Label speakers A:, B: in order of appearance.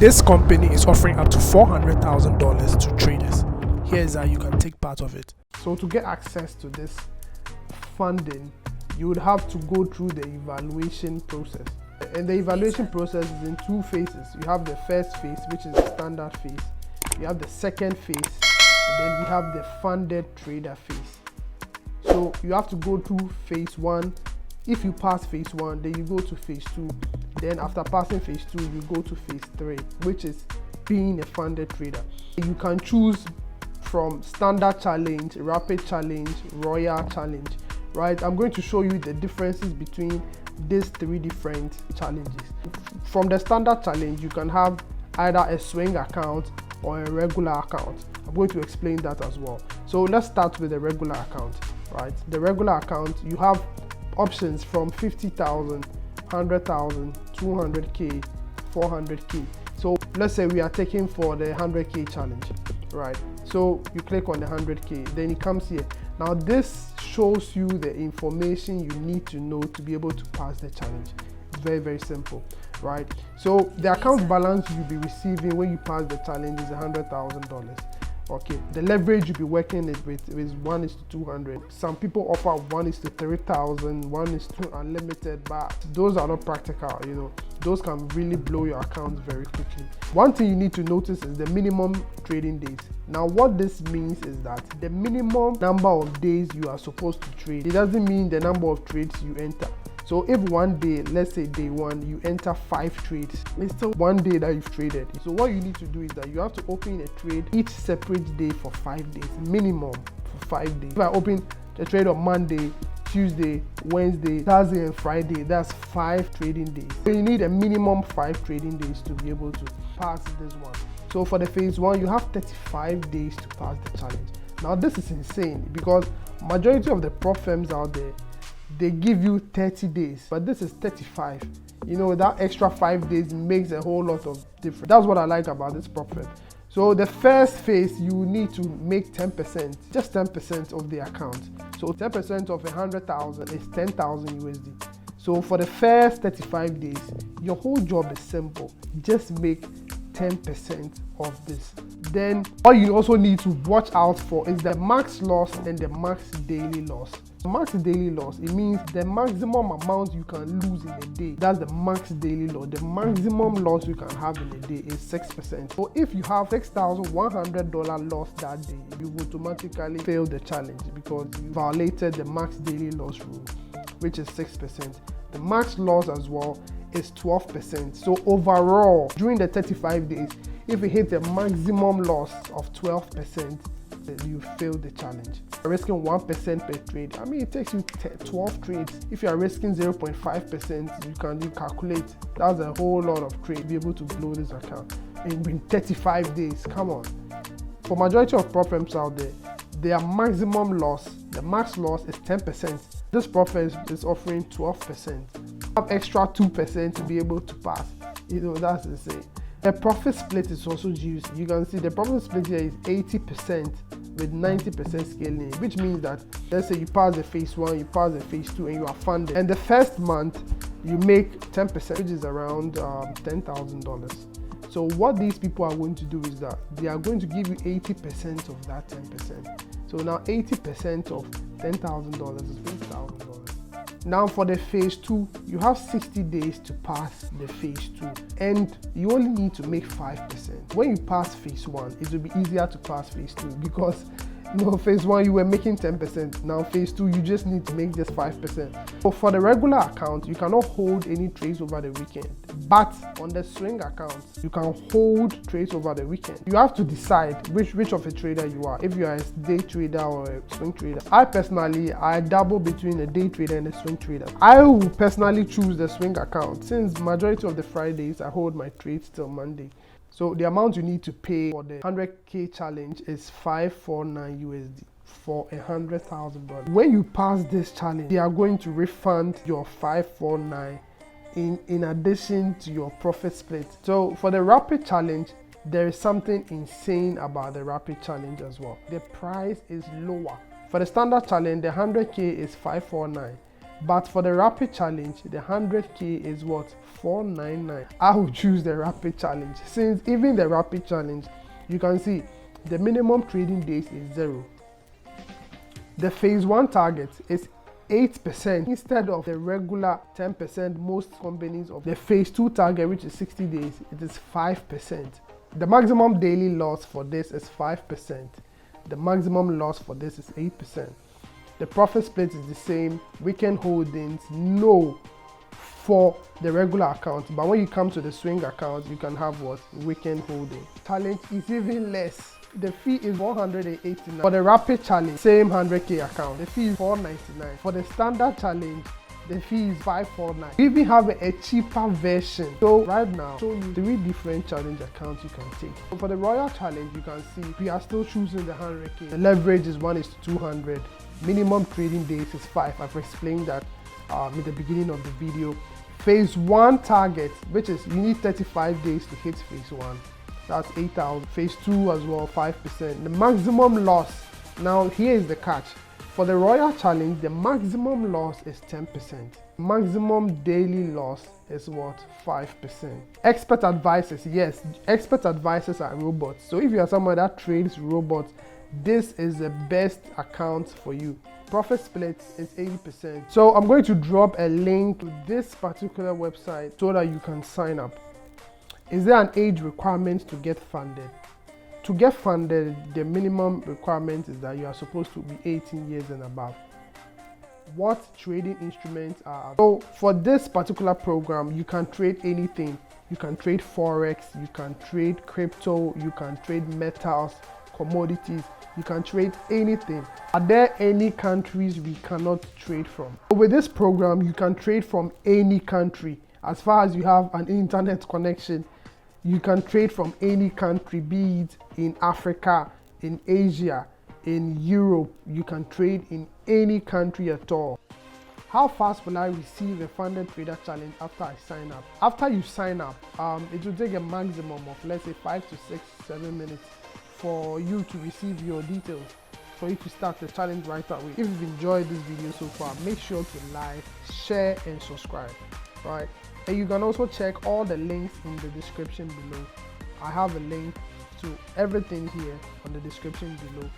A: This company is offering up to $400,000 to traders. Here's how you can take part of it. So to get access to this funding, you would have to go through the evaluation process. And the evaluation process is in two phases. You have the first phase, which is the standard phase. You have the second phase, and then we have the funded trader phase. So you have to go through phase one. If you pass phase one, then you go to phase two. Then after passing phase two, you go to phase three, which is being a funded trader. You can choose from standard challenge, rapid challenge, royal challenge, right? I'm going to show you the differences between these three different challenges. From the standard challenge, you can have either a swing account or a regular account. I'm going to explain that as well. So let's start with the regular account, right? The regular account, you have options from 50,000, 100,000, 200K, 400K. So let's say we are taking for the 100K challenge, right? So you click on the 100K, then it comes here. Now this shows you the information you need to know to be able to pass the challenge. It's very, very simple, right? So the account balance you'll be receiving when you pass the challenge is $100,000. Okay, the leverage you'll be working with is 1:200. Some people offer 1:3,000, 1:2 unlimited, but those are not practical, you know. Those can really blow your account very quickly. One thing you need to notice is the minimum trading days. Now what this means is that the minimum number of days you are supposed to trade, it doesn't mean the number of trades you enter. So if one day, let's say day one, you enter 5 trades, it's still one day that you've traded. So what you need to do is that you have to open a trade each separate day for 5 days, minimum for 5 days. If I open the trade on Monday, Tuesday, Wednesday, Thursday and Friday, that's 5 trading days. So you need a minimum 5 trading days to be able to pass this one. So for the phase one, you have 35 days to pass the challenge. Now this is insane because majority of the prop firms out there, they give you 30 days, but this is 35. You know, that extra 5 days makes a whole lot of difference. That's what I like about this prop firm. So the first phase, you need to make 10%, just 10% of the account. So 10% of 100,000 is 10,000 USD. So for the first 35 days, your whole job is simple. Just make 10% of this. Then what you also need to watch out for is the max loss and the max daily loss. Max daily loss, it means the maximum amount you can lose in a day. That's the max daily loss. The maximum loss you can have in a day is 6%. So if you have $6,100 loss that day, you will automatically fail the challenge because you violated the max daily loss rule, which is 6%. The max loss as well is 12%. So overall, during the 35 days, if you hit a maximum loss of 12%, you fail the challenge. You're risking 1% per trade. I mean, it takes you 12 trades. If you are risking 0.5%, you can calculate. That's a whole lot of trade to be able to blow this account in 35 days. Come on. For majority of prop firms out there, their maximum loss, the max loss is 10%. This prop firm is offering 12%. Have extra 2% to be able to pass. You know, that's insane. The profit split is also used. You can see the profit split here is 80% with 90% scaling, which means that let's say you pass the phase one, you pass the phase two, and you are funded. And the first month you make 10%, which is around $10,000. So what these people are going to do is that they are going to give you 80% of that 10%. So now 80% of $10,000 is $50,000. Now for the phase two, you have 60 days to pass the phase two and you only need to make 5%. When you pass phase one, it will be easier to pass phase two because phase one you were making 10%. Now phase two, you just need to make just 5%. So for the regular account, you cannot hold any trades over the weekend. But on the swing account, you can hold trades over the weekend. You have to decide which of a trader you are, if you are a day trader or a swing trader. I personally, I dabble between a day trader and a swing trader. I will personally choose the swing account since majority of the Fridays I hold my trades till Monday. So the amount you need to pay for the 100K challenge is $549 USD for $100,000. When you pass this challenge, they are going to refund your $549 in addition to your profit split. So for the rapid challenge, there is something insane about the rapid challenge as well. The price is lower. For the standard challenge, the 100K is $549. But for the rapid challenge, the 100k is what? 499. I will choose the rapid challenge, since even the rapid challenge, you can see the minimum trading days is 0. The phase 1 target is 8% instead of the regular 10% most companies of the phase 2 target, which is 60 days. It is 5%. The maximum daily loss for this is 5%. The maximum loss for this is 8%. The profit split is the same. Weekend holdings, no, for the regular account, but when you come to the swing account, you can have what? Weekend holding. Challenge is even less. The fee is 189. For the rapid challenge, same 100k account, the fee is 499. For the standard challenge, the fee is 549. We even have a cheaper version. So right now, show you 3 different challenge accounts you can take. So for the Royal Challenge, you can see we are still choosing the 100k. The leverage is 1:200. Minimum trading days is 5. I've explained that in the beginning of the video. Phase 1 target, which is you need 35 days to hit phase 1. That's 8,000. Phase 2 as well, 5%. The maximum loss, now here is the catch. For the Royal Challenge, the maximum loss is 10%. Maximum daily loss is what? 5%. Expert advisors, yes, expert advisors are robots. So if you are someone that trades robots, this is the best account for you. Profit split is 80%. So I'm going to drop a link to this particular website so that you can sign up. Is there an age requirement to get funded? To get funded, the minimum requirement is that you are supposed to be 18 years and above. What trading instruments are? So for this particular program, you can trade anything. You can trade Forex, you can trade crypto, you can trade metals, commodities, you can trade anything. Are there any countries we cannot trade from? With this program, you can trade from any country. As far as you have an internet connection, you can trade from any country, be it in Africa, in Asia, in Europe. You can trade in any country at all. How fast will I receive a funded trader challenge after I sign up? After you sign up, it will take a maximum of, let's say, 5 to 6, 7 minutes for you to receive your details, for you to start the challenge right away. If you've enjoyed this video so far, make sure to like, share, and subscribe, right? And you can also check all the links in the description below. I have a link to everything here on the description below.